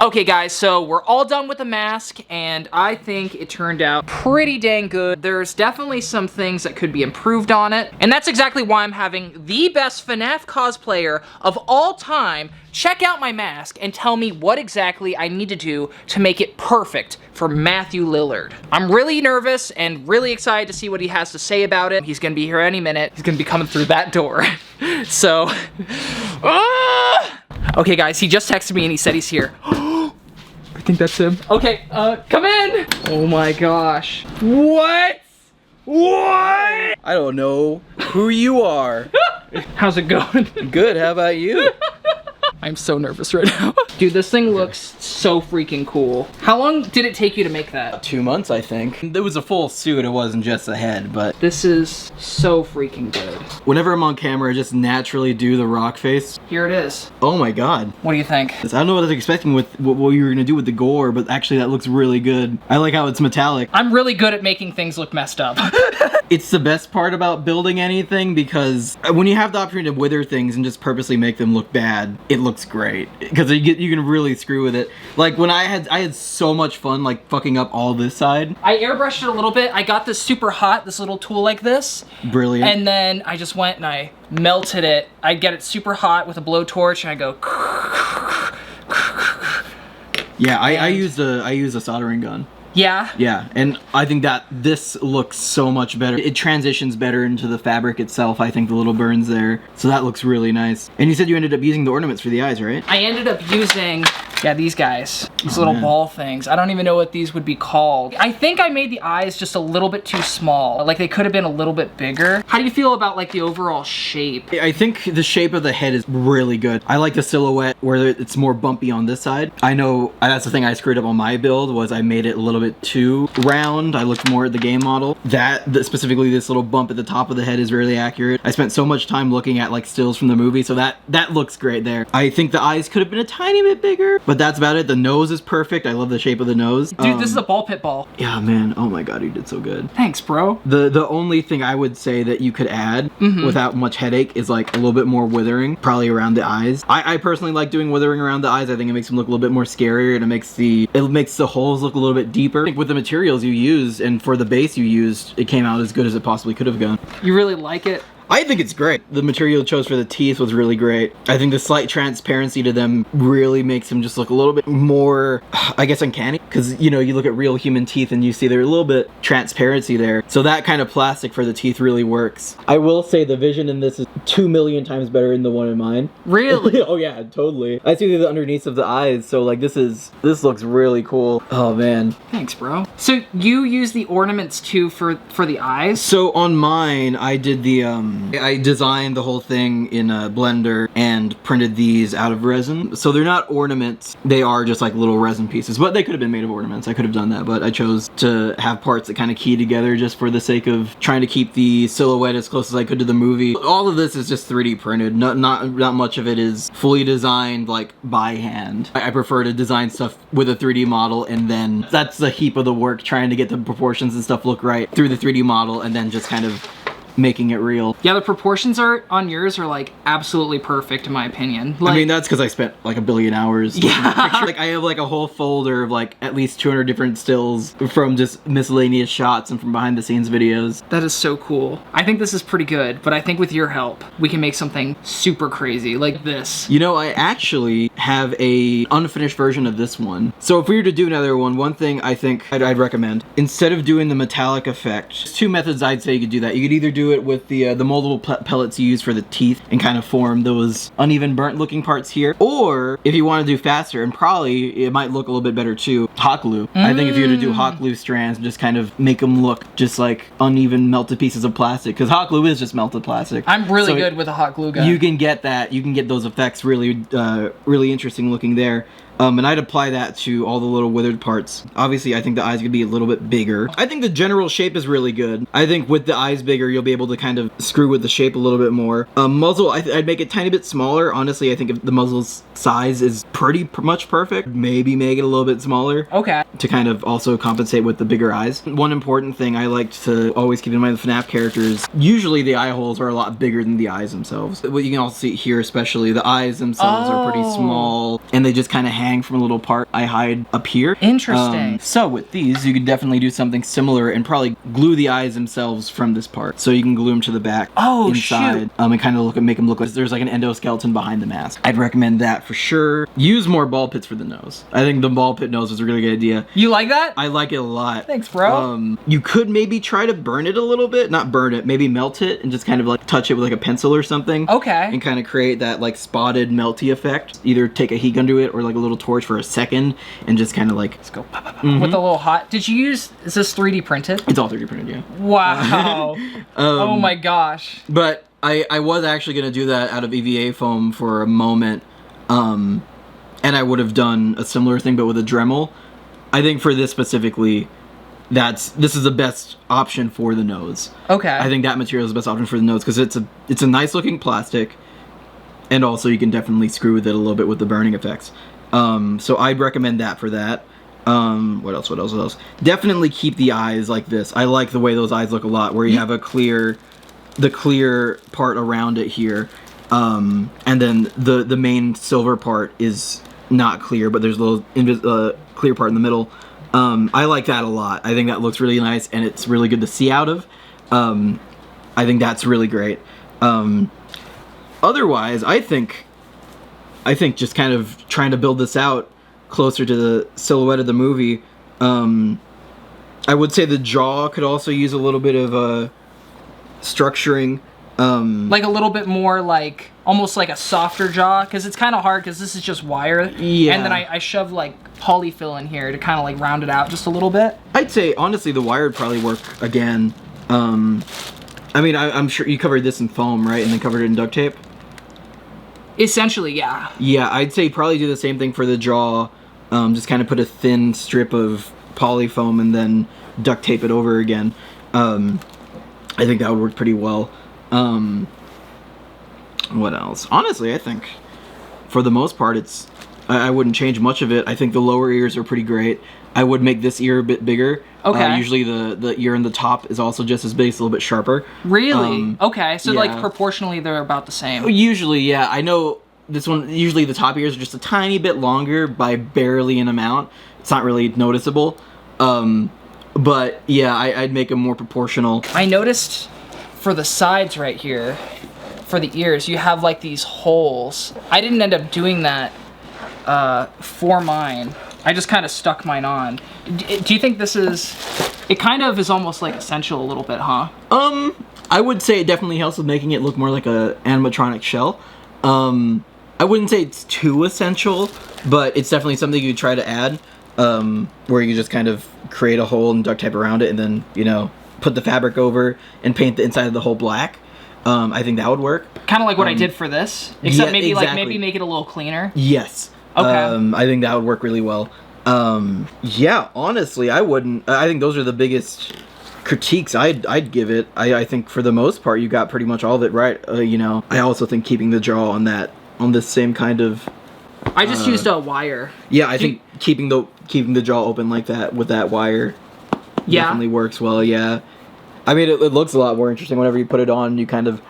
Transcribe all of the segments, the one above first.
Okay guys, so we're all done with the mask and I think it turned out pretty dang good. There's definitely some things that could be improved on it, and that's exactly why I'm having the best FNAF cosplayer of all time check out my mask and tell me what exactly I need to do to make it perfect for Matthew Lillard. I'm really nervous and really excited to see what he has to say about it. He's gonna be here any minute. He's gonna be coming through that door. So, okay guys, he just texted me and he said he's here. I think that's him. Okay, come in. Oh my gosh. What? What? I don't know who you are. How's it going? Good, how about you? I'm so nervous right now. Dude, this thing looks so freaking cool. How long did it take you to make that? 2 months, I think. It was a full suit, it wasn't just the head, but... This is so freaking good. Whenever I'm on camera, I just naturally do the rock face. Here it is. Oh my god. What do you think? I don't know what I was expecting with what you were gonna do with the gore, but actually that looks really good. I like how it's metallic. I'm really good at making things look messed up. It's the best part about building anything, because when you have the opportunity to wither things and just purposely make them look bad, it looks great. Because you can really screw with it. Like when I had so much fun like fucking up all this side. I airbrushed it a little bit. I got this super hot, this little tool like this. Brilliant. And then I just went and I melted it. I get it super hot with a blowtorch and I go. Yeah, I used a soldering gun. Yeah? Yeah, and I think that this looks so much better. It transitions better into the fabric itself, I think, the little burns there. So that looks really nice. And you said you ended up using the ornaments for the eyes, right? I ended up using, yeah, these guys. These little ball things. I don't even know what these would be called. I think I made the eyes just a little bit too small. Like they could have been a little bit bigger. How do you feel about like the overall shape? I think the shape of the head is really good. I like the silhouette where it's more bumpy on this side. I know that's the thing I screwed up on my build, was I made it a little bit too round. I looked more at the game model. Specifically this little bump at the top of the head is really accurate. I spent so much time looking at like stills from the movie, so that looks great there. I think the eyes could have been a tiny bit bigger, but that's about it. The nose is perfect. I love the shape of the nose. Dude, this is a ball pit ball. Yeah, man. Oh my god, you did so good. Thanks, bro. The only thing I would say that you could add without much headache is like a little bit more withering, probably around the eyes. I personally like doing withering around the eyes. I think it makes them look a little bit more scarier, and it makes the holes look a little bit deeper. I think with the materials you used and for the base you used, it came out as good as it possibly could have gone. You really like it? I think it's great. The material you chose for the teeth was really great. I think the slight transparency to them really makes them just look a little bit more, I guess, uncanny. Because, you know, you look at real human teeth and you see there's a little bit transparency there. So that kind of plastic for the teeth really works. I will say the vision in this is 2 million times better than the one in mine. Really? Oh yeah, totally. I see the underneath of the eyes, so like this looks really cool. Oh man. Thanks, bro. So you use the ornaments too for the eyes? So on mine, I did I designed the whole thing in a blender and printed these out of resin. So they're not ornaments, they are just like little resin pieces, but they could have been made of ornaments. I could have done that, but I chose to have parts that kind of key together just for the sake of trying to keep the silhouette as close as I could to the movie. All of this is just 3D printed. Not much of it is fully designed like by hand. I prefer to design stuff with a 3D model, and then that's the heap of the work, trying to get the proportions and stuff look right through the 3D model, and then just kind of making it real. Yeah, the proportions on yours are like absolutely perfect in my opinion. Like, I mean, that's because I spent like a billion hours. Yeah. Like I have like a whole folder of like at least 200 different stills from just miscellaneous shots and from behind the scenes videos. That is so cool. I think this is pretty good, but I think with your help, we can make something super crazy like this. You know, I actually have a unfinished version of this one. So if we were to do another one thing I think I'd recommend, instead of doing the metallic effect, there's 2 methods I'd say you could do that. You could either do it with the moldable pellets you use for the teeth and kind of form those uneven burnt looking parts here, or if you want to do faster, and probably it might look a little bit better too, hot glue. I think if you were to do hot glue strands and just kind of make them look just like uneven melted pieces of plastic, because hot glue is just melted plastic. I'm really good with a hot glue gun. You can get that, you can get those effects really really interesting looking there. And I'd apply that to all the little withered parts. Obviously, I think the eyes could be a little bit bigger. I think the general shape is really good. I think with the eyes bigger, you'll be able to kind of screw with the shape a little bit more. Muzzle, I'd make it a tiny bit smaller. Honestly, I think if the muzzle's size is pretty much perfect, maybe make it a little bit smaller. Okay. To kind of also compensate with the bigger eyes. One important thing I like to always keep in mind with FNAF characters, usually the eye holes are a lot bigger than the eyes themselves. What you can also see here, especially, the eyes themselves are pretty small, and they just kind of hang from a little part I hide up here. Interesting. So with these, you could definitely do something similar and probably glue the eyes themselves from this part. So you can glue them to the back inside. Shoot. And kind of make them look like there's like an endoskeleton behind the mask. I'd recommend that for sure. Use more ball pits for the nose. I think the ball pit nose is a really good idea. You like that? I like it a lot. Thanks, bro. You could maybe try to burn it a little bit. Not burn it, maybe melt it and just kind of like touch it with like a pencil or something. Okay. And kind of create that like spotted melty effect. Either take a heat gun to it or like a little torch for a second and just kind of like... Let's go with a little hot... Did you use... Is this 3D printed? It's all 3D printed, yeah. Wow. Oh my gosh. But I was actually going to do that out of EVA foam for a moment. And I would have done a similar thing but with a Dremel. I think for this specifically, this is the best option for the nose. Okay. I think that material is the best option for the nose because it's a nice looking plastic, and also you can definitely screw with it a little bit with the burning effects. So I'd recommend that for that. What else? Definitely keep the eyes like this. I like the way those eyes look a lot, where you have the clear part around it here, and then the main silver part is not clear, but there's a little clear part in the middle. I like that a lot. I think that looks really nice, and it's really good to see out of. I think that's really great. Otherwise, I think just kind of trying to build this out closer to the silhouette of the movie. I would say the jaw could also use a little bit of structuring. Like a little bit more like, almost like a softer jaw, because it's kind of hard because this is just wire. Yeah. And then I shove like polyfill in here to kind of like round it out just a little bit. I'd say, honestly, the wire would probably work again. I mean, I'm sure you covered this in foam, right? And then covered it in duct tape? Essentially, yeah. Yeah, I'd say probably do the same thing for the jaw. Just kind of put a thin strip of polyfoam and then duct tape it over again. I think that would work pretty well. What else? Honestly, I think for the most part, I wouldn't change much of it. I think the lower ears are pretty great. I would make this ear a bit bigger. Okay. Usually the ear in the top is also just as big, it's a little bit sharper. Really? Okay, so yeah. like proportionally they're about the same. Usually, yeah. I know this one, usually the top ears are just a tiny bit longer by barely an amount. It's not really noticeable. But yeah, I'd make them more proportional. I noticed for the sides right here, for the ears, you have like these holes. I didn't end up doing that for mine. I just kind of stuck mine on. Do you think this is... It kind of is almost like essential a little bit, huh? I would say it definitely helps with making it look more like a animatronic shell. I wouldn't say it's too essential, but it's definitely something you try to add, where you just kind of create a hole and duct tape around it and then, you know, put the fabric over and paint the inside of the hole black. I think that would work. Kind of like what I did for this, except yeah, maybe exactly. like maybe make it a little cleaner. Yes. Okay. I think that would work really well. Yeah, honestly, I think those are the biggest critiques I'd give it. I think for the most part you got pretty much all of it right. You know, I also think keeping the jaw on this same kind of... I just used a wire. Yeah, I think keeping the jaw open like that with that wire definitely works well. Yeah, I mean it looks a lot more interesting whenever you put it on. You kind of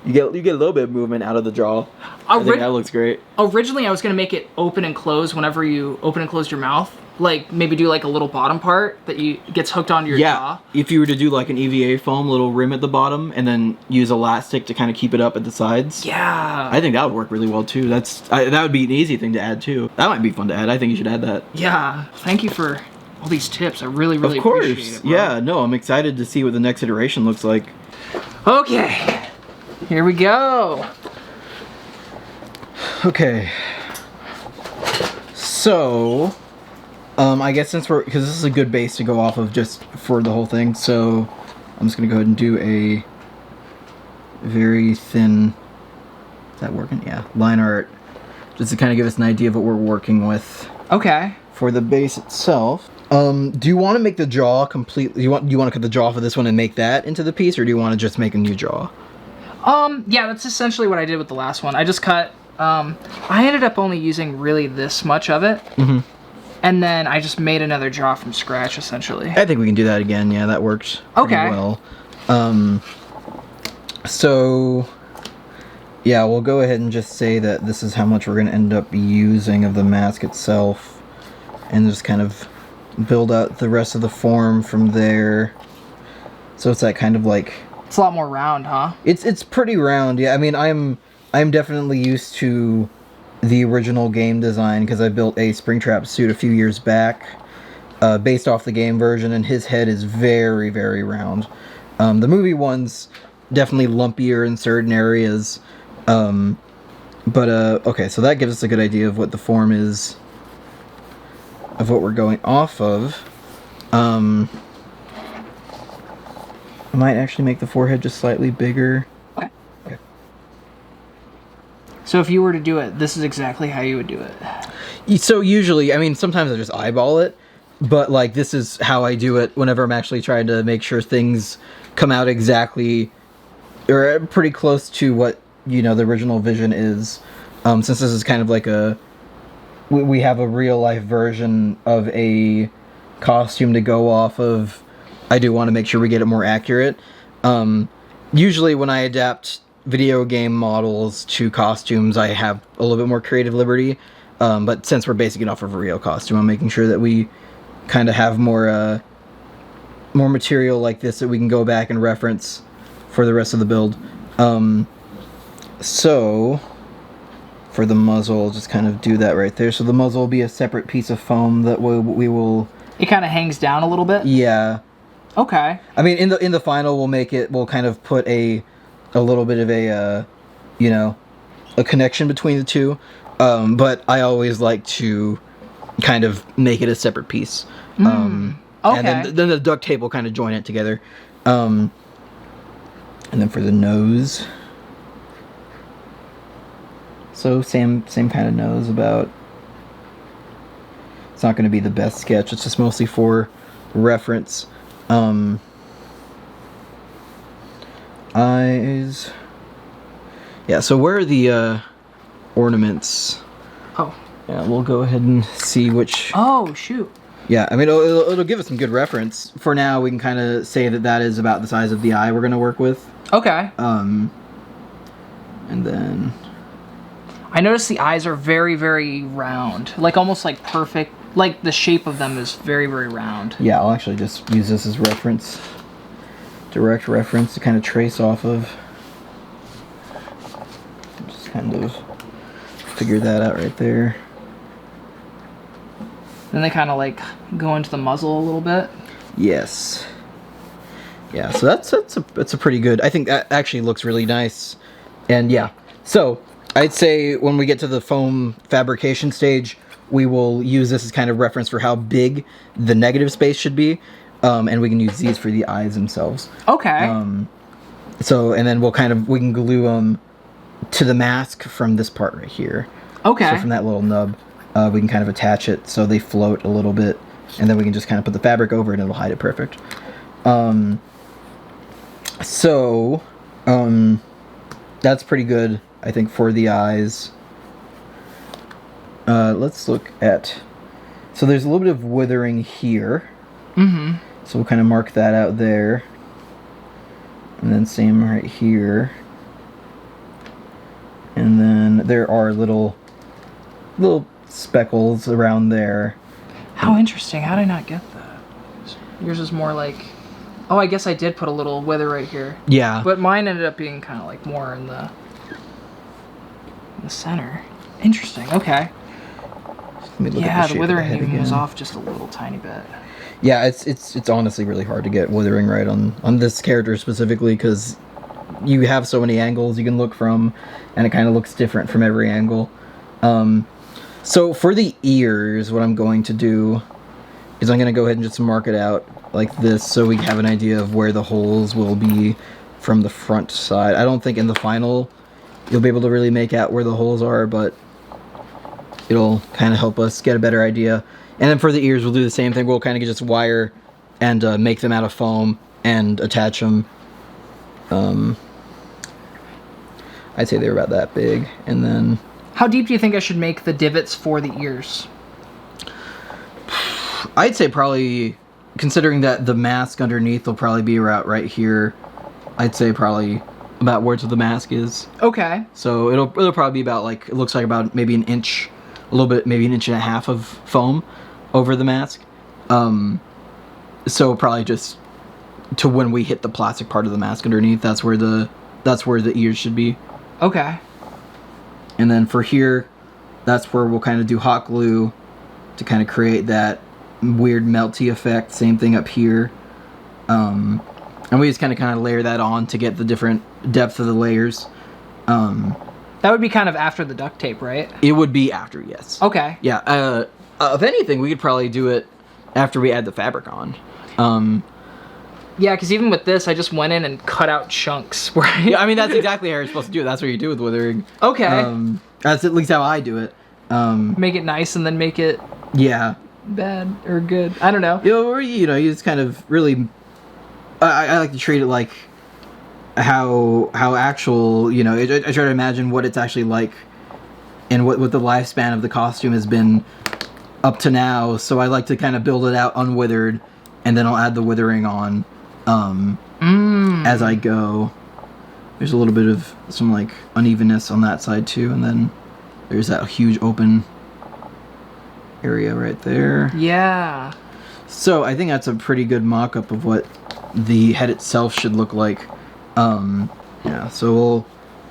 you get a little bit of movement out of the jaw. I think that looks great. Originally, I was gonna make it open and close whenever you open and close your mouth. Like maybe do like a little bottom part that gets hooked onto your jaw. If you were to do like an EVA foam little rim at the bottom and then use elastic to kind of keep it up at the sides. Yeah. I think that would work really well too. That would be an easy thing to add too. That might be fun to add. I think you should add that. Yeah. Thank you for all these tips. I really appreciate it, bro. Yeah, no, I'm excited to see what the next iteration looks like. Okay. Here we go. Okay. So, I guess because this is a good base to go off of just for the whole thing, so I'm just gonna go ahead and do a very thin, is that working? Yeah, line art, just to kind of give us an idea of what we're working with. Okay. For the base itself, do you want to make the jaw completely, do you want to cut the jaw for this one and make that into the piece, or do you want to just make a new jaw? Yeah, that's essentially what I did with the last one. I just cut, I ended up only using really this much of it. Mm-hmm. And then I just made another jaw from scratch, essentially. I think we can do that again. Yeah, that works pretty well. So Yeah, we'll go ahead and just say that this is how much we're going to end up using of the mask itself. And just kind of build out the rest of the form from there. So it's that kind of like... It's a lot more round, huh? It's pretty round, yeah. I mean, I'm definitely used to the original game design because I built a Springtrap suit a few years back based off the game version, and his head is very, very round. The movie one's definitely lumpier in certain areas. Okay, so that gives us a good idea of what the form is of what we're going off of. I might actually make the forehead just slightly bigger. Okay. Okay. So if you were to do it, this is exactly how you would do it. So usually, I mean, sometimes I just eyeball it, but like this is how I do it whenever I'm actually trying to make sure things come out exactly or pretty close to what, you know, the original vision is. Since this is kind of like we have a real life version of a costume to go off of, I do want to make sure we get it more accurate. Usually when I adapt video game models to costumes, I have a little bit more creative liberty. But since we're basing it off of a real costume, I'm making sure that we kind of have more material like this that we can go back and reference for the rest of the build. So for the muzzle, just kind of do that right there. So the muzzle will be a separate piece of foam that we will... It kind of hangs down a little bit? Yeah. Okay. I mean, in the final, we'll kind of put a little bit of a, you know, a connection between the two. But I always like to kind of make it a separate piece. Okay. And then the duct tape will kind of join it together. And then for the nose... So same kind of nose about. It's not going to be the best sketch. It's just mostly for reference. Eyes. Yeah. So where are the ornaments? Oh. Yeah. We'll go ahead and see which. Oh shoot. Yeah. I mean, it'll give us some good reference. For now, we can kind of say that is about the size of the eye we're going to work with. Okay. And then. I noticed the eyes are very, very round. Like, almost like perfect. Like, the shape of them is very, very round. Yeah, I'll actually just use this as reference. Direct reference to kind of trace off of. Just kind of figure that out right there. Then they kind of, like, go into the muzzle a little bit. Yes. Yeah, so that's a pretty good... I think that actually looks really nice. And yeah, so... I'd say when we get to the foam fabrication stage, we will use this as kind of reference for how big the negative space should be, and we can use these for the eyes themselves. Okay. So, and then we can glue them to the mask from this part right here. Okay. So from that little nub, we can kind of attach it so they float a little bit, and then we can just kind of put the fabric over it and it'll hide it perfect. That's pretty good, I think, for the eyes. Let's look at... So there's a little bit of withering here. Mm-hmm. So we'll kind of mark that out there. And then same right here. And then there are little speckles around there. How interesting. How did I not get that? Yours is more like... Oh, I guess I did put a little wither right here. Yeah. But mine ended up being kind of like more in the center. Interesting. Okay. Yeah, the withering even was off just a little tiny bit. Yeah, it's honestly really hard to get withering right on this character specifically because you have so many angles you can look from, and it kind of looks different from every angle. So for the ears, what I'm going to do is I'm going to go ahead and just mark it out like this so we have an idea of where the holes will be from the front side. I don't think in the final you'll be able to really make out where the holes are, but it'll kind of help us get a better idea. And then for the ears, we'll do the same thing. We'll kind of just wire and make them out of foam and attach them. I'd say they were about that big. And then... How deep do you think I should make the divots for the ears? I'd say probably, considering that the mask underneath will probably be right here, I'd say probably about where the mask is. Okay. So it'll probably be about like, it looks like about maybe an inch, a little bit, maybe an inch and a half of foam over the mask. So probably just to when we hit the plastic part of the mask underneath, that's where the ears should be. Okay. And then for here, that's where we'll kind of do hot glue to kind of create that weird melty effect. Same thing up here. And we just kind of layer that on to get the different depth of the layers. That would be kind of after the duct tape, right? It would be after, yes. Okay. Yeah. If anything, we could probably do it after we add the fabric on. Yeah, because even with this, I just went in and cut out chunks. Right? Yeah, I mean, that's exactly how you're supposed to do it. That's what you do with withering. Okay. That's at least how I do it. Make it nice and then make it yeah. bad or good. I don't know. Or, you just kind of really... I like to treat it like how actual, I try to imagine what it's actually like and what the lifespan of the costume has been up to now. So I like to kind of build it out unwithered, and then I'll add the withering on as I go. There's a little bit of some like unevenness on that side too, and then there's that huge open area right there. Yeah. So I think that's a pretty good mock-up of what the head itself should look like. Yeah, so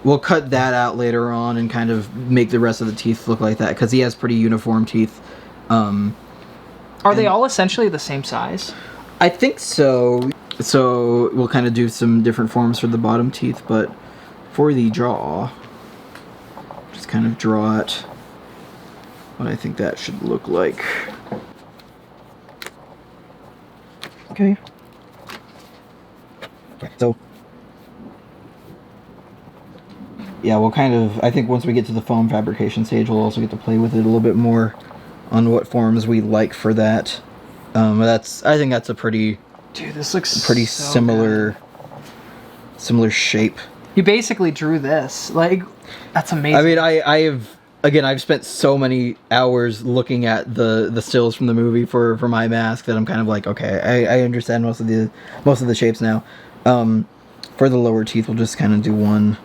we'll cut that out later on and kind of make the rest of the teeth look like that, because he has pretty uniform teeth. Are they all essentially the same size? I think so. So we'll kind of do some different forms for the bottom teeth, but for the jaw, just kind of draw it what I think that should look like. Okay. So, yeah, we'll kind of, I think once we get to the foam fabrication stage, we'll also get to play with it a little bit more on what forms we like for that. I think that's a pretty, dude, this looks pretty so similar shape. You basically drew this. Like, that's amazing. I mean, I've spent so many hours looking at the stills from the movie for my mask that I'm kind of like, okay, I understand most of the shapes now. For the lower teeth, we'll just kind of do one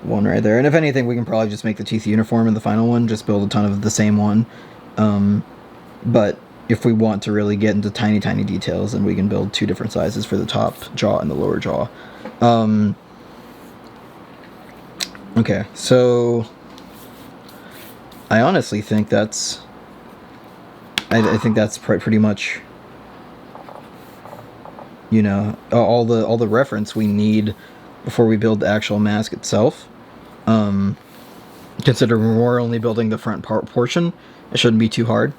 right there. And if anything, we can probably just make the teeth uniform in the final one, just build a ton of the same one. But if we want to really get into tiny details, then we can build two different sizes for the top jaw and the lower jaw. Okay, so I honestly think that's I think that's pretty much, all the reference we need before we build the actual mask itself. Considering we're only building the front portion, it shouldn't be too hard.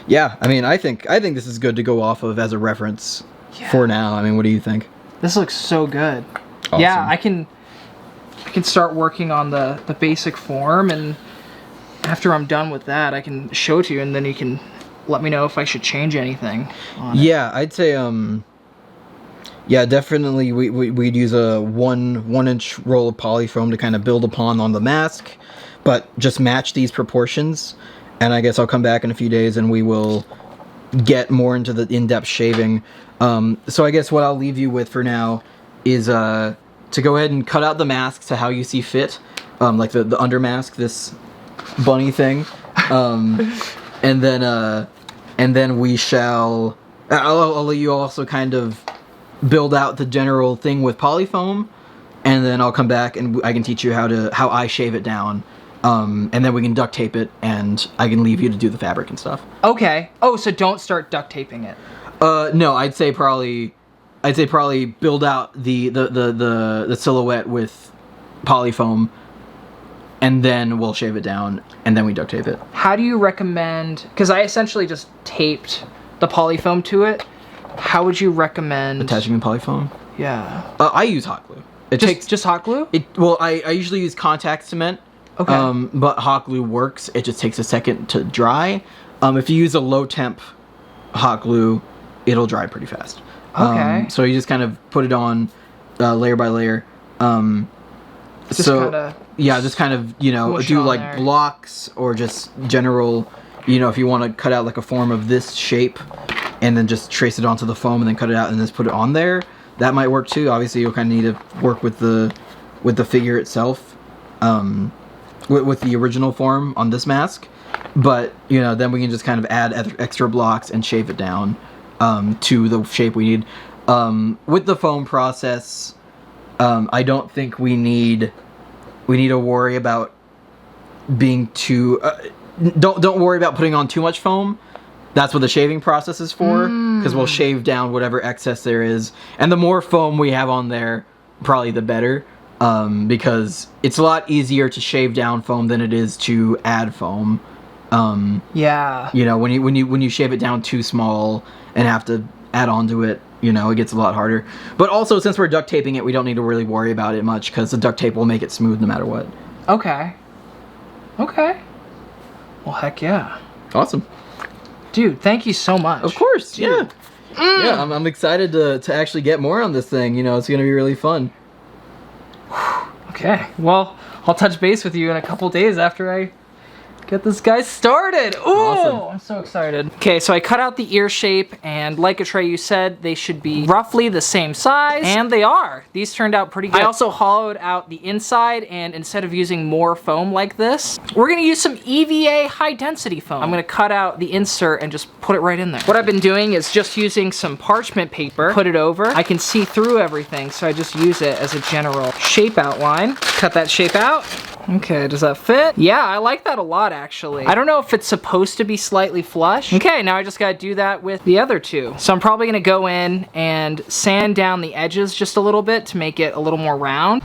Yeah, I mean, I think this is good to go off of as a reference for now. I mean, what do you think? This looks so good. Awesome. Yeah, I can start working on the basic form, and after I'm done with that, I can show it to you, and then you can let me know if I should change anything on it. Yeah, I'd say yeah, definitely we'd use a one inch roll of polyfoam to kind of build upon on the mask, but just match these proportions. And I guess I'll come back in a few days and we will get more into the in-depth shaving. So I guess what I'll leave you with for now is to go ahead and cut out the masks to how you see fit, like the under mask, this bunny thing, and then we shall. I'll let you also kind of build out the general thing with polyfoam, and then I'll come back and I can teach you how I shave it down. And then we can duct tape it, and I can leave you to do the fabric and stuff. Okay. Oh, so don't start duct taping it. No, I'd say probably build out the silhouette with polyfoam, and then we'll shave it down, and then we duct tape it. How do you recommend? Because I essentially just taped the polyfoam to it. How would you recommend attaching the polyfoam? Yeah. I use hot glue. Just hot glue? I usually use contact cement. Okay. But hot glue works. It just takes a second to dry. If you use a low temp hot glue, it'll dry pretty fast. Okay. So you just kind of put it on layer by layer. Just kind of do like there. Blocks or just general. If you want to cut out like a form of this shape, and then just trace it onto the foam and then cut it out and just put it on there. That might work too. Obviously, you'll kind of need to work with the figure itself, with the original form on this mask. But you know, then we can just kind of add extra blocks and shape it down to the shape we need. With the foam process, I don't think we need to worry about being too. Don't worry about putting on too much foam. That's what the shaving process is for, because we'll shave down whatever excess there is, and the more foam we have on there, probably the better. Because it's a lot easier to shave down foam than it is to add foam. Yeah. You know, when you shave it down too small and have to add onto it, you know, it gets a lot harder. But also, since we're duct taping it, we don't need to really worry about it much, because the duct tape will make it smooth no matter what. Okay. Okay. Well, heck yeah. Awesome. Dude, thank you so much. Of course, dude. Yeah. Yeah, I'm excited to actually get more on this thing. You know, it's going to be really fun. Okay, well, I'll touch base with you in a couple days after I get this guy started. Ooh, awesome. I'm so excited. Okay, so I cut out the ear shape, and like Atreyu said, they should be roughly the same size, and they are. These turned out pretty good. I also hollowed out the inside, and instead of using more foam like this, we're gonna use some EVA high density foam. I'm gonna cut out the insert and just put it right in there. What I've been doing is just using some parchment paper, put it over. I can see through everything, so I just use it as a general shape outline. Cut that shape out. Okay, does that fit? Yeah, I like that a lot, actually. I don't know if it's supposed to be slightly flush. Okay, now I just gotta do that with the other two. So I'm probably gonna go in and sand down the edges just a little bit to make it a little more round.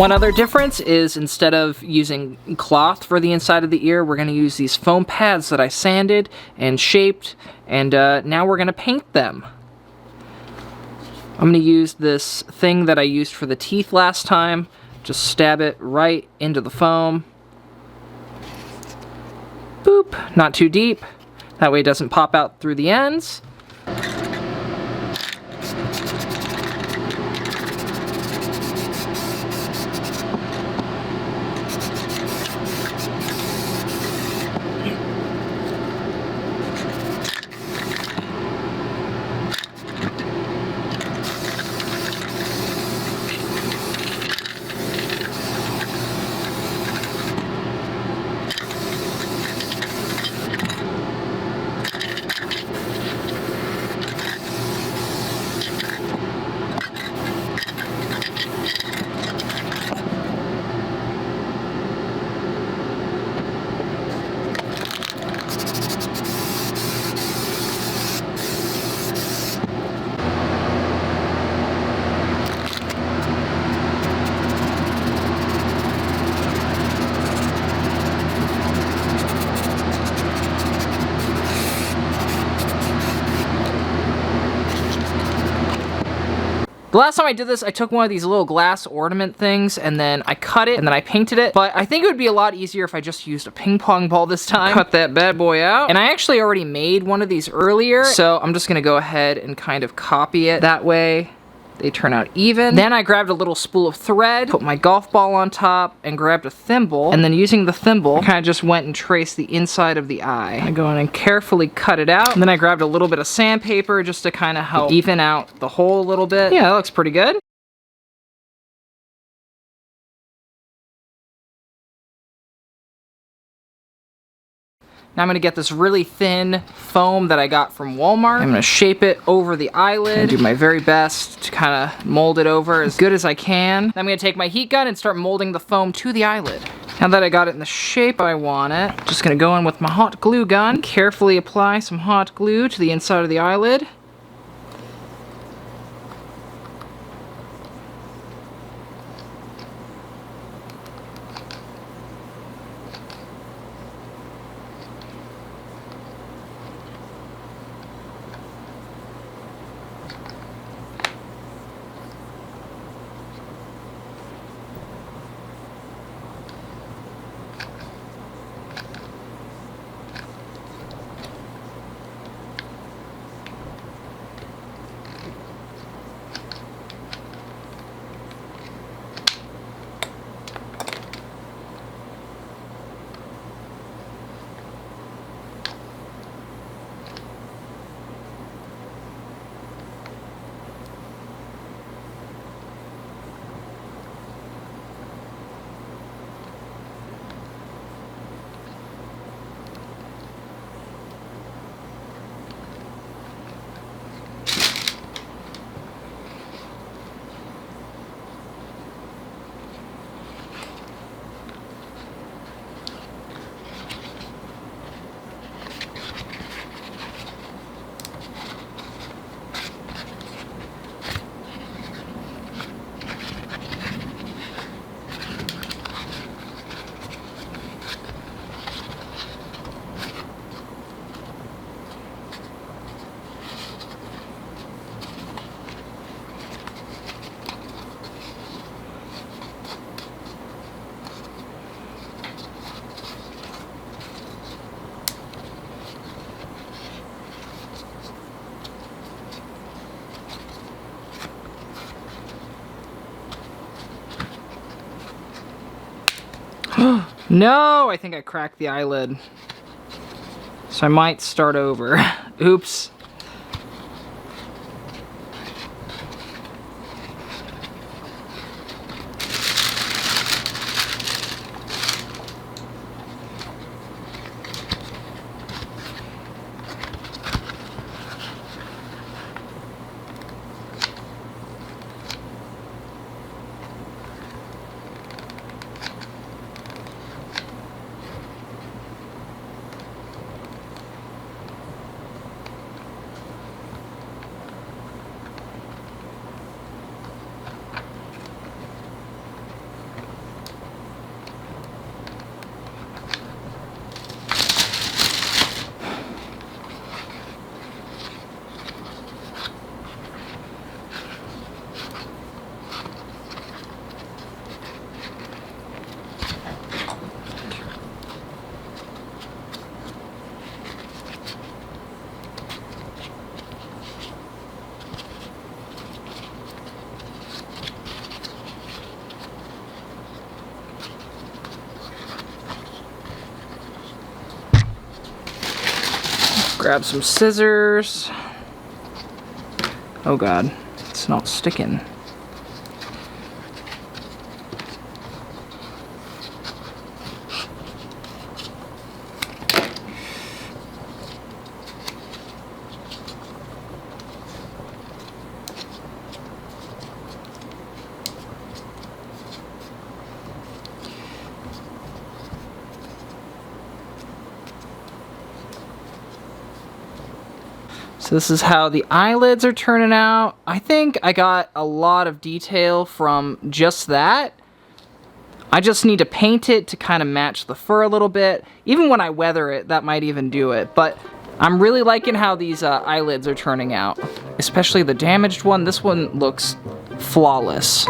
One other difference is instead of using cloth for the inside of the ear, we're going to use these foam pads that I sanded and shaped, and now we're going to paint them. I'm going to use this thing that I used for the teeth last time. Just stab it right into the foam. Boop, not too deep. That way it doesn't pop out through the ends. The last time I did this, I took one of these little glass ornament things and then I cut it and then I painted it. But I think it would be a lot easier if I just used a ping pong ball this time. Cut that bad boy out. And I actually already made one of these earlier, so I'm just gonna go ahead and kind of copy it. That way, they turn out even. Then I grabbed a little spool of thread, put my golf ball on top, and grabbed a thimble. And then using the thimble, I kind of just went and traced the inside of the eye. I go in and carefully cut it out. And then I grabbed a little bit of sandpaper just to kind of help even out the hole a little bit. Yeah, that looks pretty good. Now I'm going to get this really thin foam that I got from Walmart. I'm going to shape it over the eyelid and do my very best to kind of mold it over as good as I can. Then I'm going to take my heat gun and start molding the foam to the eyelid. Now that I got it in the shape I want it, I'm just going to go in with my hot glue gun, carefully apply some hot glue to the inside of the eyelid. No, I think I cracked the eyelid. So I might start over. Oops. Grab some scissors. Oh God, it's not sticking. So this is how the eyelids are turning out. I think I got a lot of detail from just that. I just need to paint it to kind of match the fur a little bit. Even when I weather it, that might even do it. But I'm really liking how these eyelids are turning out. Especially the damaged one. This one looks flawless.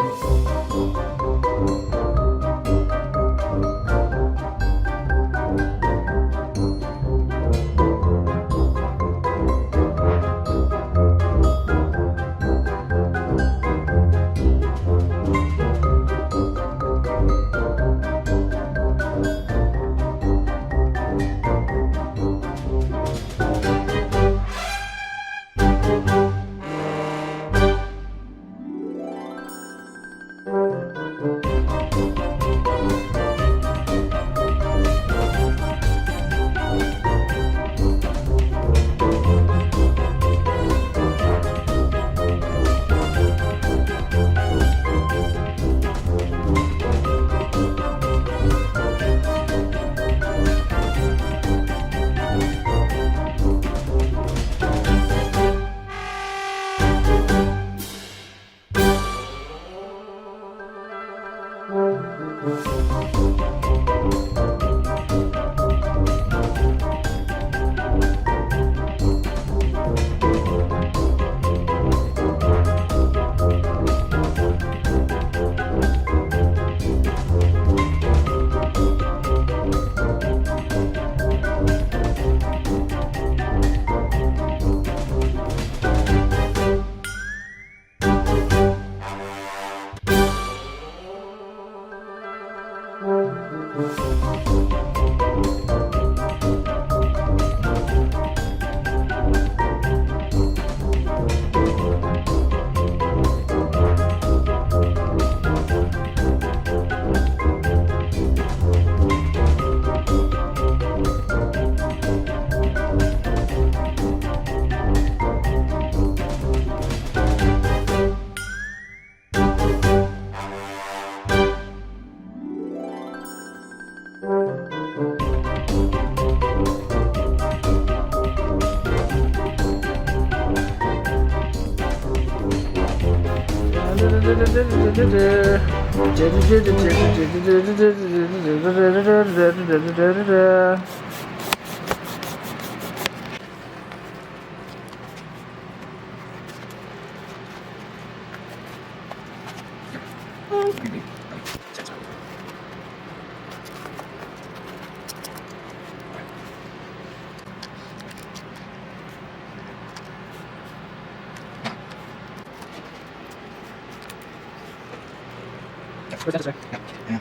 Yeah.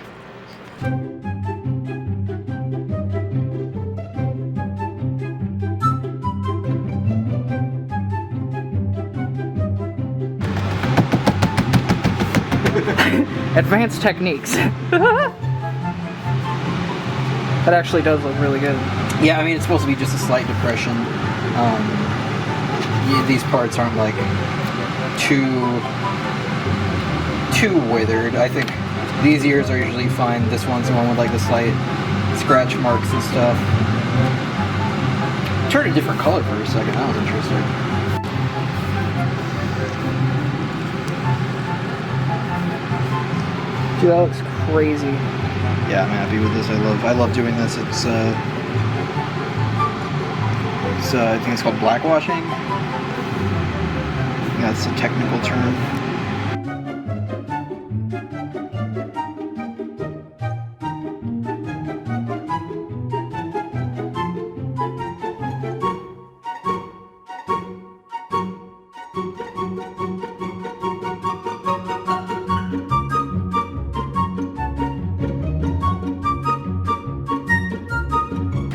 Advanced techniques. That actually does look really good. Yeah, I mean, it's supposed to be just a slight depression. These parts aren't like too withered. I think these ears are usually fine. This one's the one with like the slight scratch marks and stuff. Turned a different color for a second. That was interesting. Dude, that looks crazy. Yeah, I'm happy with this. I love doing this. It's I think it's called blackwashing. That's a technical term.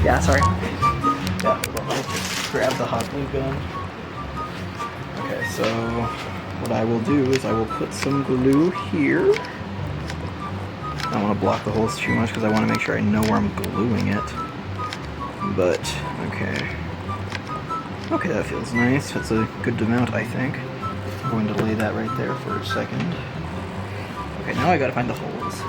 Yeah, sorry. Yeah, well, I'll just grab have the hot glue gun. Okay, so what I will do is I will put some glue here. I don't want to block the holes too much because I want to make sure I know where I'm gluing it. But, okay. Okay, that feels nice. That's a good amount, I think. I'm going to lay that right there for a second. Okay, now I gotta find the holes.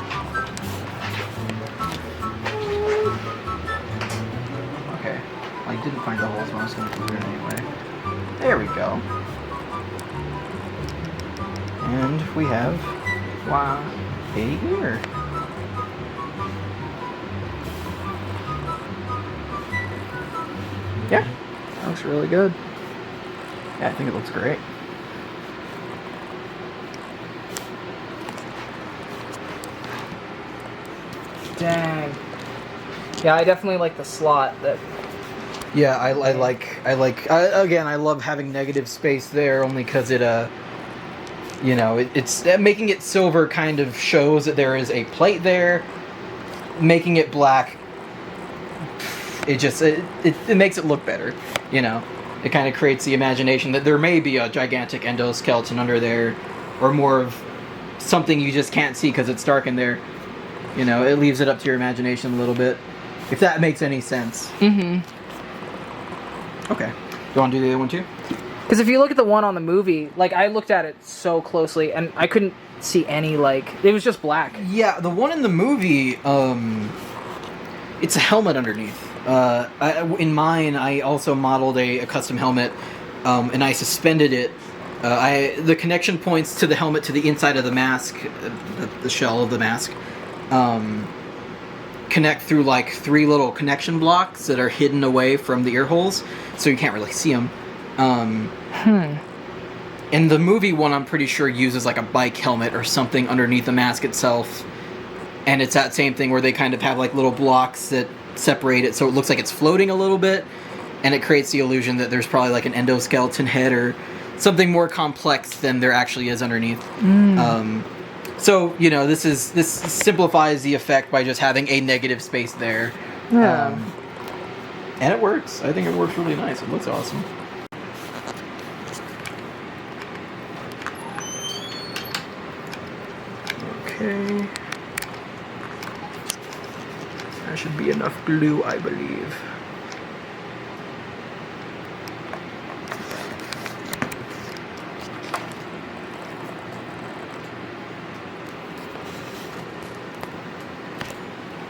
Okay, I didn't find the holes, but I was gonna glue it anyway. There we go. And we have, wow, a ear. Yeah, that looks really good. Yeah, I think it looks great. Dang. Yeah, I definitely like the slot that. Yeah, I love having negative space there only because it, you know, it's making it silver kind of shows that there is a plate there. Making it black, it just, it makes it look better, you know. It kind of creates the imagination that there may be a gigantic endoskeleton under there, or more of something you just can't see because it's dark in there. You know, it leaves it up to your imagination a little bit, if that makes any sense. Mm-hmm. Okay. You want to do the other one too? Because if you look at the one on the movie, like, I looked at it so closely, and I couldn't see any, like, it was just black. Yeah, the one in the movie, it's a helmet underneath. In mine, I also modeled a custom helmet, and I suspended it. The connection points to the helmet to the inside of the mask, the shell of the mask, connect through like 3 little connection blocks that are hidden away from the ear holes, so you can't really see them. And the movie one, I'm pretty sure, uses like a bike helmet or something underneath the mask itself, and it's that same thing where they kind of have like little blocks that separate it, so it looks like it's floating a little bit, and it creates the illusion that there's probably like an endoskeleton head or something more complex than there actually is underneath. So, you know, this simplifies the effect by just having a negative space there. Yeah. And it works. I think it works really nice. It looks awesome. Okay. That should be enough glue, I believe.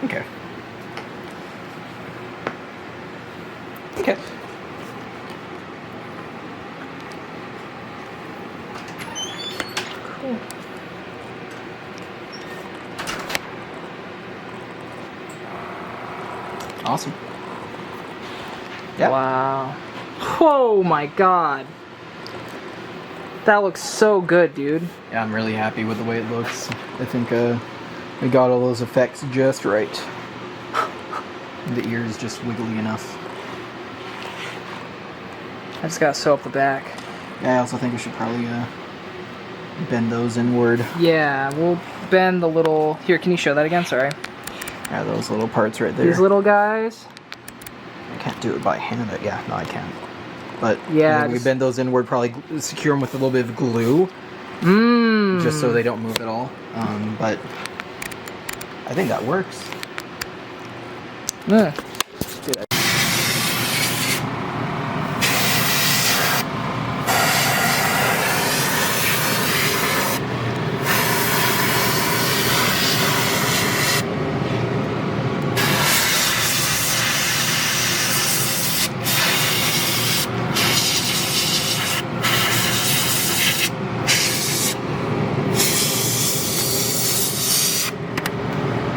Okay. Okay. Cool. Awesome. Yeah. Wow. Oh my god. That looks so good, dude. Yeah, I'm really happy with the way it looks. I think we got all those effects just right. The ear is just wiggly enough. I just gotta sew up the back. Yeah, I also think we should probably bend those inward. Yeah, we'll bend the little... Here, can you show that again? Sorry. Yeah, those little parts right there. These little guys. I can't do it by hand. Yeah, no, I can. But yeah, we bend those inward, probably secure them with a little bit of glue. Just so they don't move at all. But I think that works. Yeah.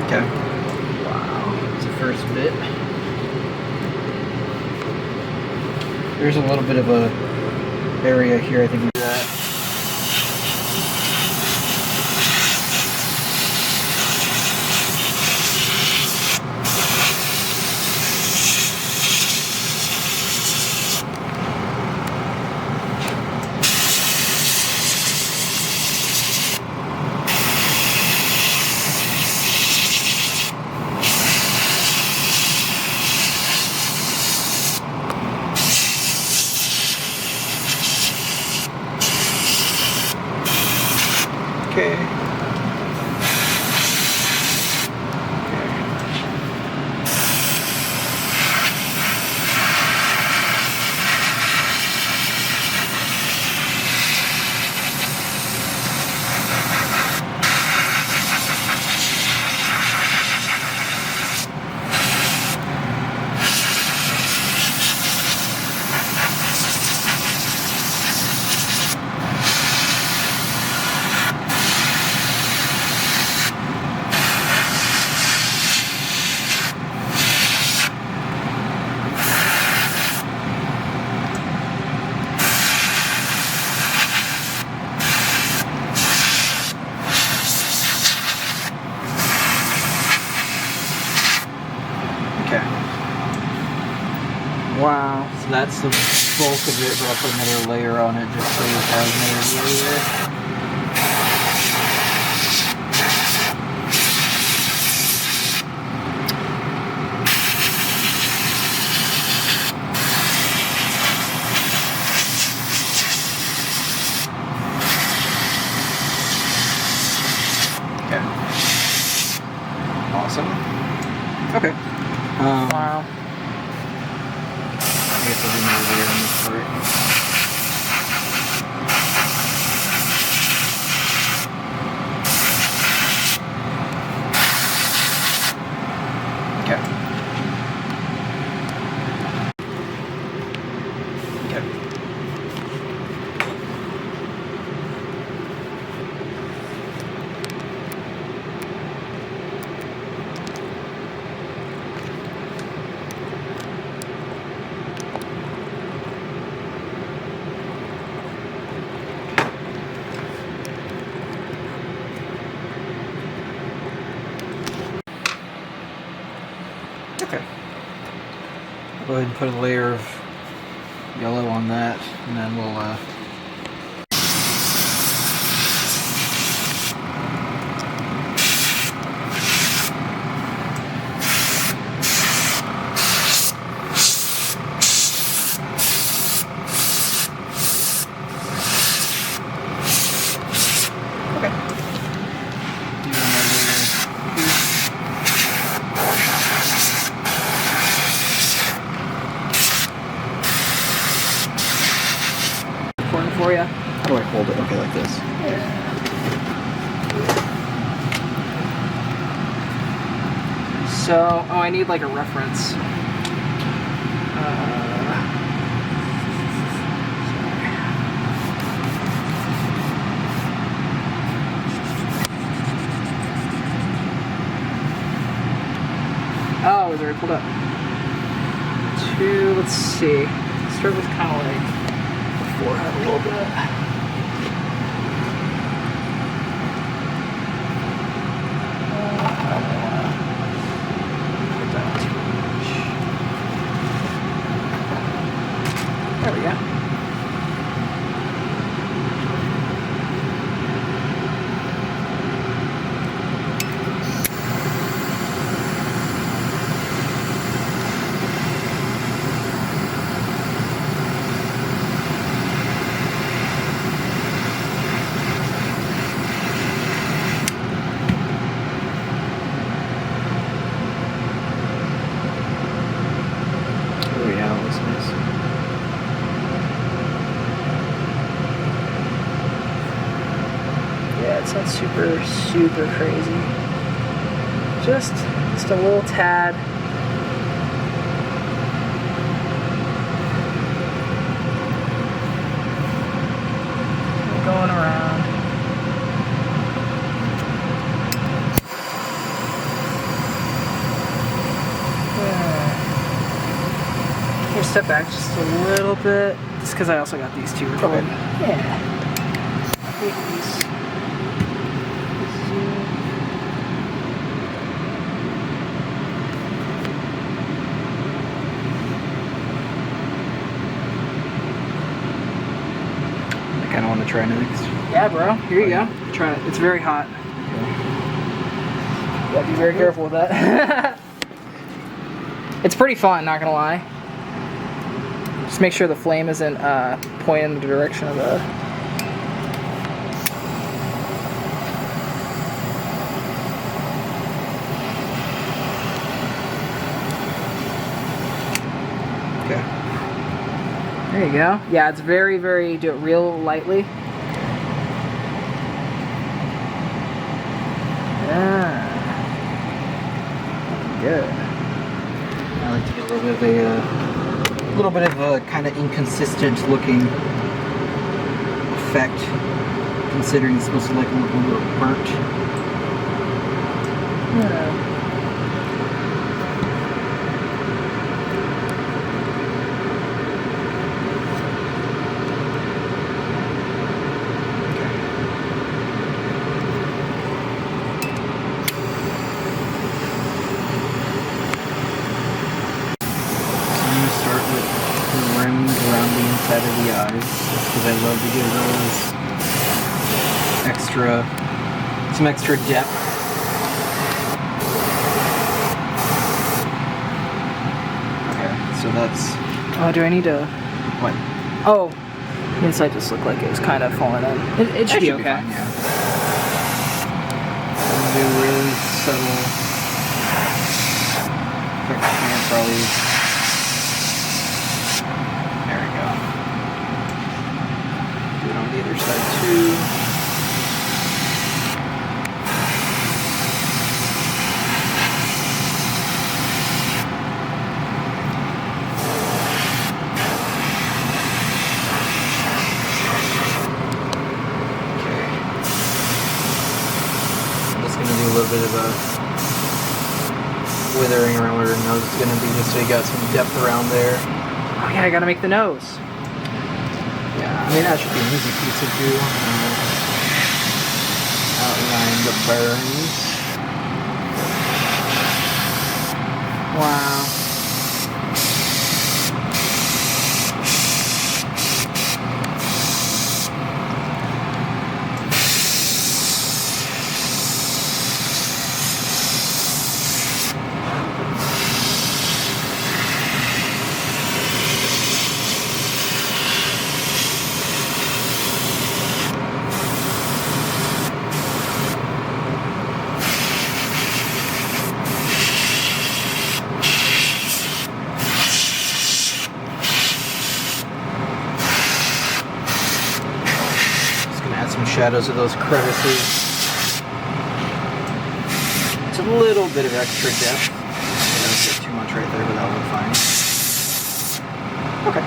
Okay. Wow. It's the first bit. There's a little bit of a area here, I think we do that. Okay. Wow. So that's the bulk of it, but I'll put another layer on it just so it has another layer. Okay. Awesome. Okay. Wow. I guess I'll do another layer on this part. Okay. Okay. Okay. Go ahead and put a layer of yellow on that, and then we'll okay. Do another layer here. For you. How do I hold it? Okay, like this. So, oh, I need like a reference. Oh, is already pulled up. Let's see. Start with kind of like the forehead a little bit. There we go. Oh yeah, that looks nice. Yeah, it's not super crazy. Just a little tad. Going around. Here, step back just a little bit, just because I also got these two recording. Yeah. Take these. I kind of want to try next. Yeah, bro. Here you go. Try it. It's very hot. Yeah, be very careful with that. It's pretty fun, not gonna lie. Just make sure the flame isn't pointing in the direction of the. Okay. There you go. Yeah, it's very, do it real lightly. Yeah. Good. I like to get a little bit of a kind of inconsistent looking effect, considering it's supposed to look a little burnt. Yeah. inside of the eyes, because I love to give those some extra depth. Okay, so that's... Oh, do I need to... What? Oh, the inside just looked like it was kind of falling in. It should be okay. Fine, yeah. I'm gonna do really subtle... Probably... There we go. Do it on the other side too. A little bit of a withering around where her nose is going to be, just so you got some depth around there. Oh yeah, I gotta make the nose. Yeah, I mean that should be an easy piece to do. Outline the burns. Wow. Shadows of those crevices. It's a little bit of extra depth. Don't get too much right there, but that'll look fine. Okay.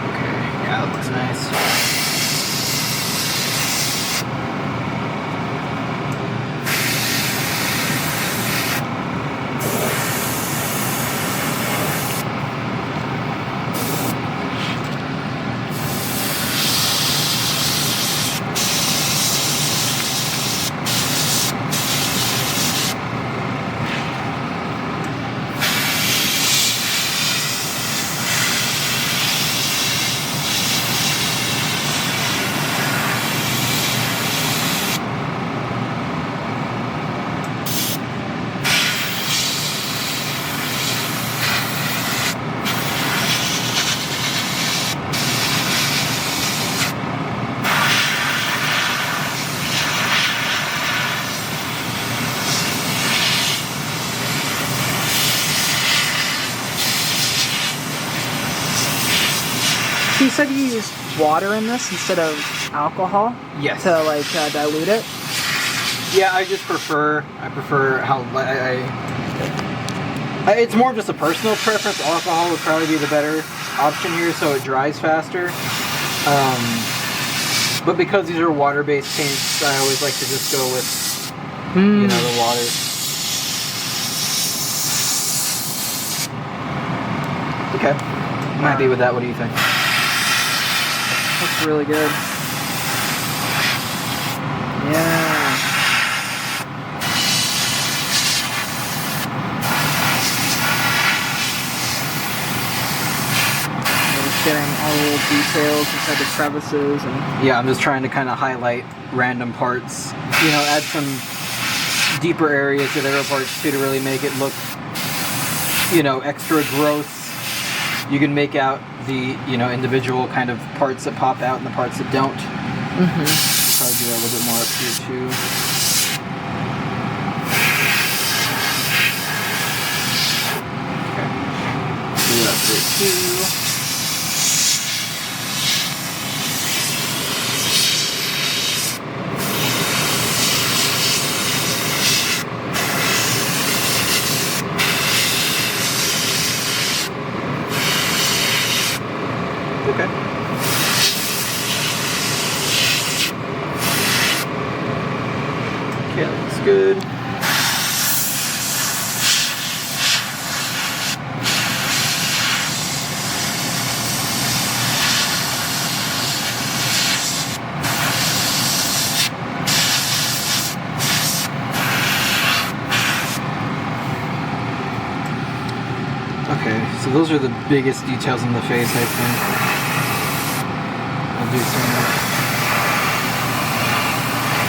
Okay, yeah, that looks nice. You said you used water in this instead of alcohol? Yes. To like dilute it? Yeah, I prefer how it's more of just a personal preference. Alcohol would probably be the better option here, so it dries faster. But because these are water-based paints, I always like to just go with, you know, the water. Okay, I'm happy with that. What do you think? Looks really good. Yeah. Just getting all the little details inside the crevices and... Yeah, I'm just trying to kind of highlight random parts. You know, add some deeper areas to the other parts too to really make it look, you know, extra gross. You can make out the, you know, individual kind of parts that pop out and the parts that don't. Mm-hmm. Probably do that a little bit more up here too. Okay. Do that there too. Okay. Okay, that looks good. those are the biggest details in the face, I think. I'll do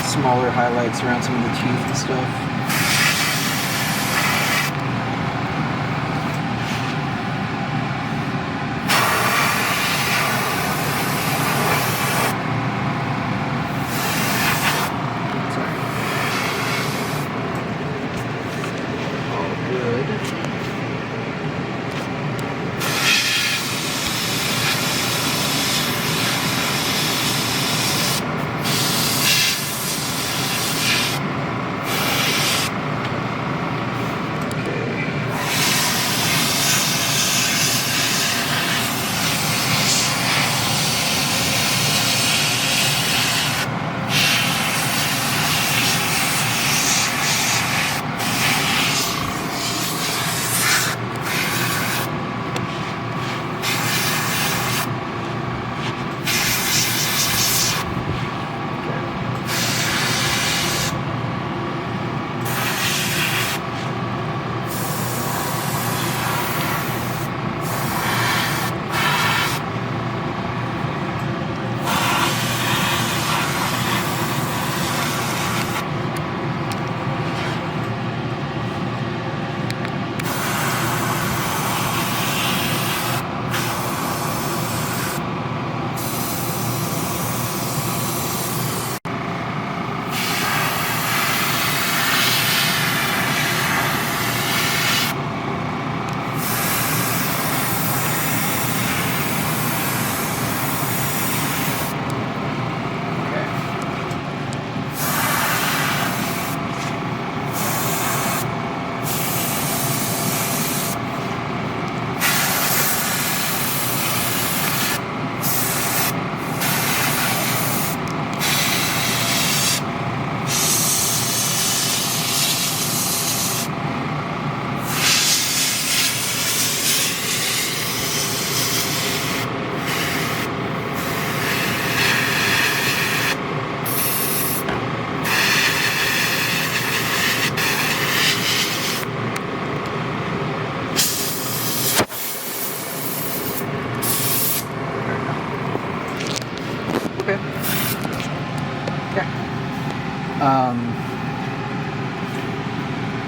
some smaller highlights around some of the teeth and stuff.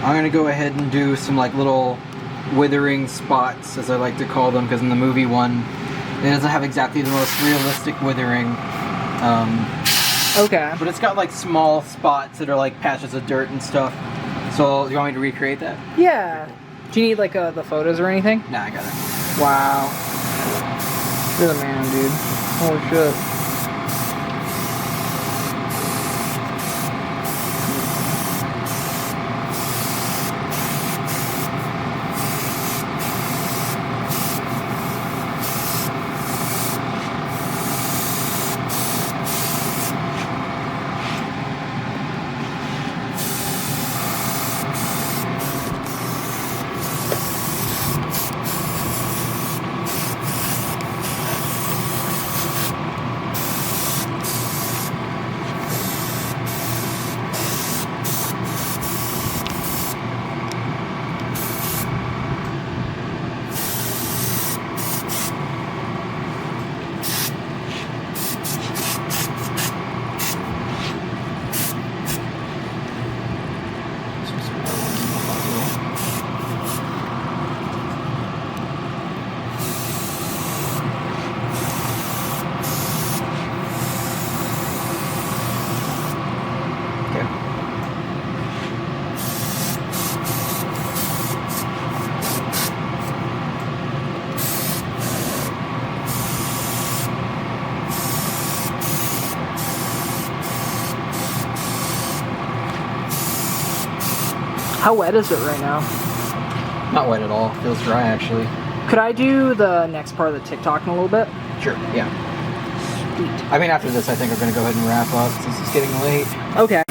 I'm gonna go ahead and do some like little withering spots, as I like to call them, because in the movie one, it doesn't have exactly the most realistic withering. Okay. But it's got like small spots that are like patches of dirt and stuff. So you want me to recreate that? Yeah. Do you need like the photos or anything? Nah, I got it. Wow. You're the man, dude. Holy shit. How wet is it right now? Not wet at all. Feels dry actually. Could I do the next part of the TikTok in a little bit? Sure. Yeah. Sweet. I mean, after this, I think we're gonna go ahead and wrap up since it's getting late. Okay.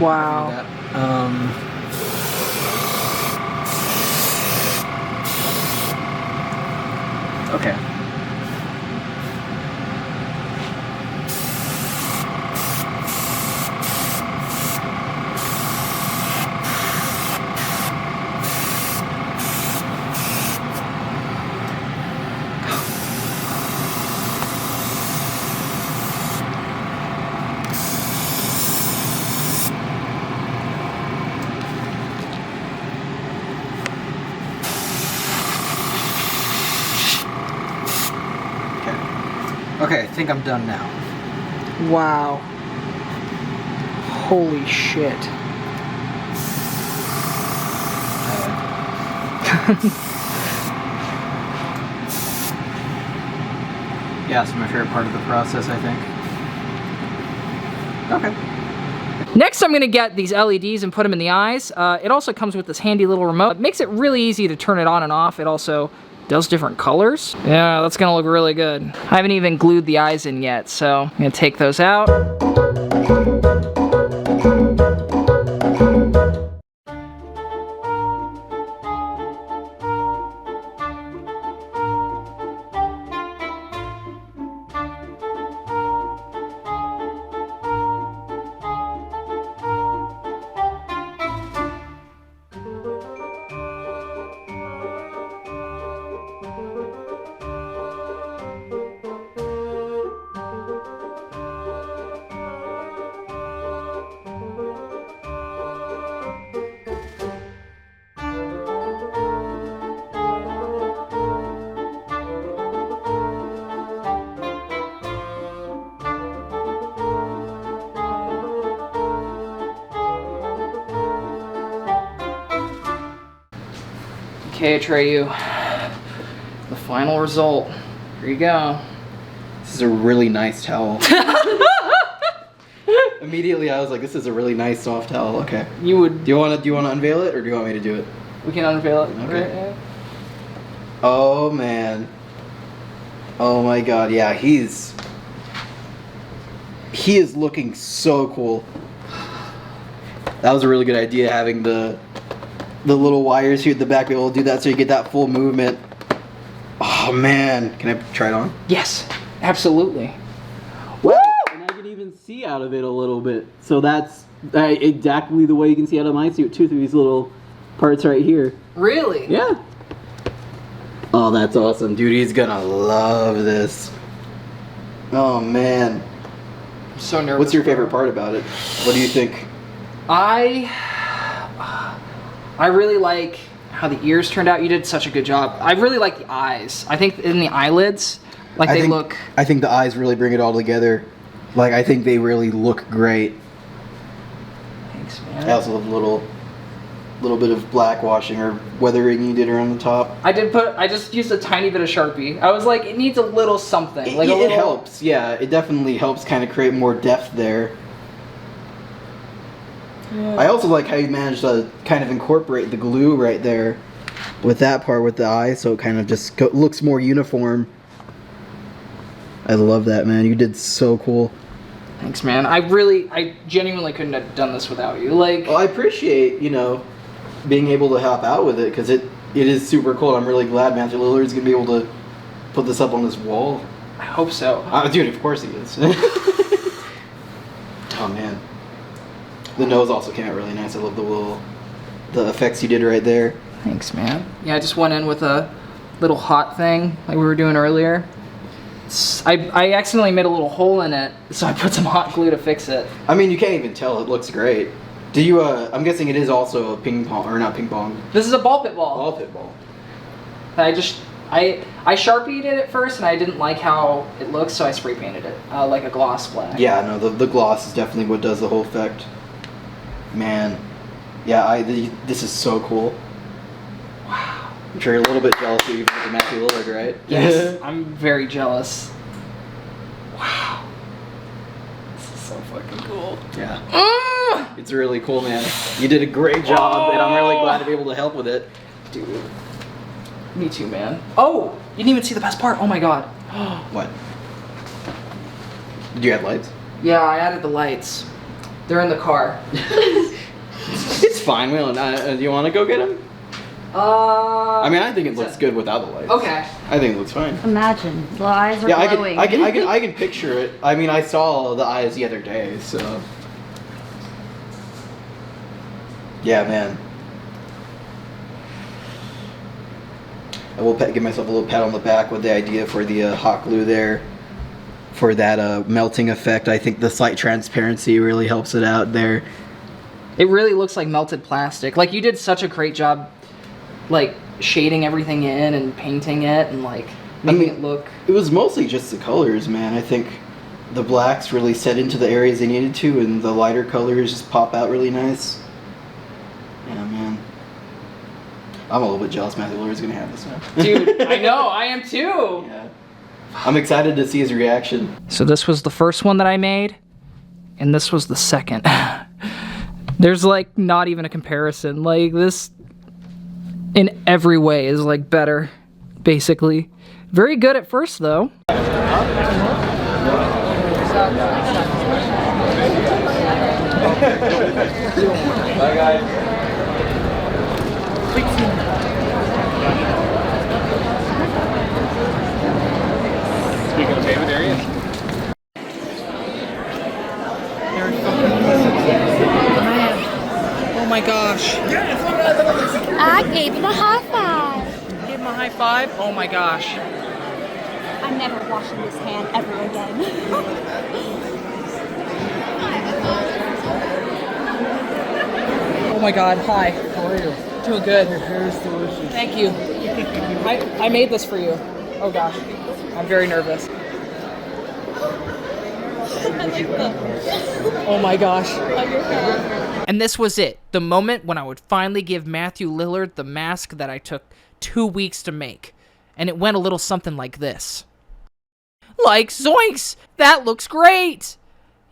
Wow. Okay. Okay, I think I'm done now. Wow. Holy shit. Yeah, it's my favorite part of the process, I think. Okay. Next, I'm gonna get these LEDs and put them in the eyes. It also comes with this handy little remote. It makes it really easy to turn it on and off. It also does different colors. Yeah, that's gonna look really good. I haven't even glued the eyes in yet, so I'm gonna take those out. Okay, Atreyu, the final result. Here you go. This is a really nice towel. Immediately I was like, this is a really nice soft towel. Okay. You would. Do you want to unveil it, or do you want me to do it? We can unveil it. Okay. Right? Yeah. Oh man. Oh my god, yeah, he is looking so cool. That was a really good idea, having the little wires here at the back, be able to do that so you get that full movement. Oh man, can I try it on? Yes, absolutely. Woo! And I can even see out of it a little bit. So that's exactly the way you can see out of my suit too, through these little parts right here. Really? Yeah. Oh, that's awesome. Dude, he's gonna love this. Oh man. I'm so nervous. What's your favorite part about it? What do you think? I really like how the ears turned out. You did such a good job. I really like the eyes. I think in the eyelids, like I think the eyes really bring it all together. Like, I think they really look great. Thanks, man. I also love a little bit of black washing or weathering you did around the top. I just used a tiny bit of Sharpie. I was like, it needs a little something. It helps, yeah. It definitely helps kind of create more depth there. Yeah. I also like how you managed to kind of incorporate the glue right there with that part with the eye, so it kind of just looks more uniform. I love that, man. You did so cool. Thanks, man. I genuinely couldn't have done this without you. Like, well, I appreciate, being able to help out with it, because it is super cool. I'm really glad Matthew Lillard's gonna be able to put this up on this wall. I hope so. Dude, of course he is. Oh man. The nose also came out really nice. I love the effects you did right there. Thanks, man. Yeah, I just went in with a little hot thing like we were doing earlier. I accidentally made a little hole in it, so I put some hot glue to fix it. I mean, you can't even tell. It looks great. Do you, I'm guessing it is also a ping pong, or not ping pong. This is a ball pit ball. Ball pit ball. I Sharpied it at first, and I didn't like how it looked, so I spray painted it, like a gloss black. Yeah, no, the gloss is definitely what does the whole effect. Man, yeah, this is so cool. Wow. I'm sure you're a little bit jealous of you for Matthew Lillard, right? Yes, I'm very jealous. Wow. This is so fucking cool. Yeah. It's really cool, man. You did a great job, and I'm really glad to be able to help with it. Dude. Me too, man. Oh! You didn't even see the best part. Oh my god. What? Did you add lights? Yeah, I added the lights. They're in the car. It's fine. We don't. Do you want to go get him? I mean, I think it looks good without the lights. Okay. I think it looks fine. Imagine the eyes are glowing. I can picture it. I mean, I saw the eyes the other day, so. Yeah, man. I will give myself a little pat on the back with the idea for the hot glue there. For that melting effect. I think the slight transparency really helps it out there. It really looks like melted plastic. Like, you did such a great job, like, shading everything in and painting it and, like, making it look... It was mostly just the colors, man. I think the blacks really set into the areas they needed to, and the lighter colors just pop out really nice. Yeah, man. I'm a little bit jealous Matthew Lillard's gonna have this now. Dude, I know, I am too! Yeah. I'm excited to see his reaction. So this was the first one that I made, and this was the second. There's, like, not even a comparison. Like, this, in every way, is, like, better, basically. Very good at first, though. Bye, guys. Speaking of David, there he is. Oh my gosh. I gave him a high five. Give him a high five? Oh my gosh. I'm never washing this hand ever again. Oh my god, hi. How are you? Doing good. Your hair is delicious. Thank you. I made this for you. Oh gosh. I'm very nervous. Oh my gosh. And this was it. The moment when I would finally give Matthew Lillard the mask that I took 2 weeks to make. And it went a little something like this. Like, zoinks! That looks great!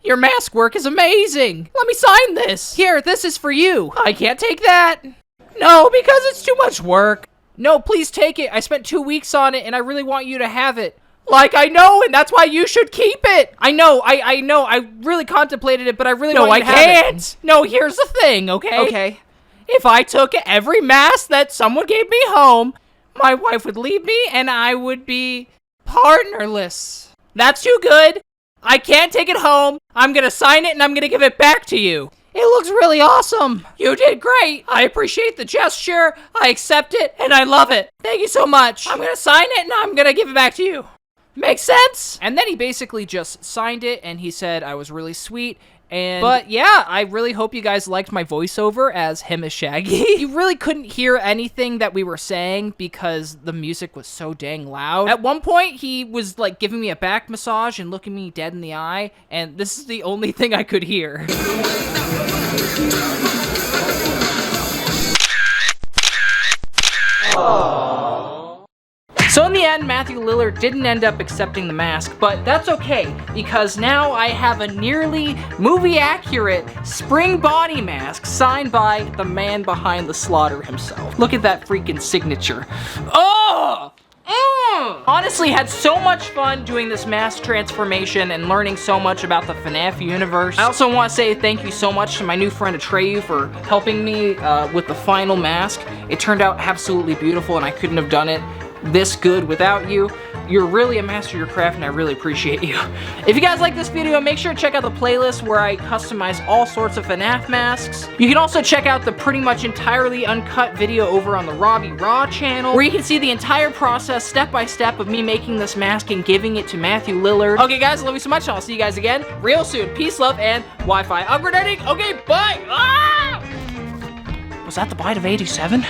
Your mask work is amazing! Let me sign this! Here, this is for you! I can't take that! No, because it's too much work! No, please take it! I spent 2 weeks on it and I really want you to have it! Like, I know, and that's why you should keep it! I know, I really contemplated it, but I really want you to have it. No, I can't! No, here's the thing, okay? Okay. If I took every mask that someone gave me home, my wife would leave me and I would be partnerless. That's too good. I can't take it home. I'm gonna sign it and I'm gonna give it back to you. It looks really awesome. You did great. I appreciate the gesture. I accept it and I love it. Thank you so much. I'm gonna sign it and I'm gonna give it back to you. Makes sense? And then he basically just signed it and he said I was really sweet. But yeah, I really hope you guys liked my voiceover as him as Shaggy. You really couldn't hear anything that we were saying because the music was so dang loud. At one point, he was like giving me a back massage and looking me dead in the eye, and this is the only thing I could hear. So in the end, Matthew Lillard didn't end up accepting the mask, but that's okay, because now I have a nearly movie-accurate spring body mask signed by the man behind the slaughter himself. Look at that freaking signature. Oh! Honestly, had so much fun doing this mask transformation and learning so much about the FNAF universe. I also want to say thank you so much to my new friend Atreyu for helping me with the final mask. It turned out absolutely beautiful and I couldn't have done it this good without you. You're really a master of your craft and I really appreciate you. If you guys like this video, make sure to check out the playlist where I customize all sorts of FNAF masks. You can also check out the pretty much entirely uncut video over on the Robby Raw channel, where you can see the entire process step by step of me making this mask and giving it to Matthew Lillard. Okay guys, I love you so much and I'll see you guys again real soon. Peace, love, and Wi-Fi upgrading. Okay, bye! Ah! Was that the bite of 87?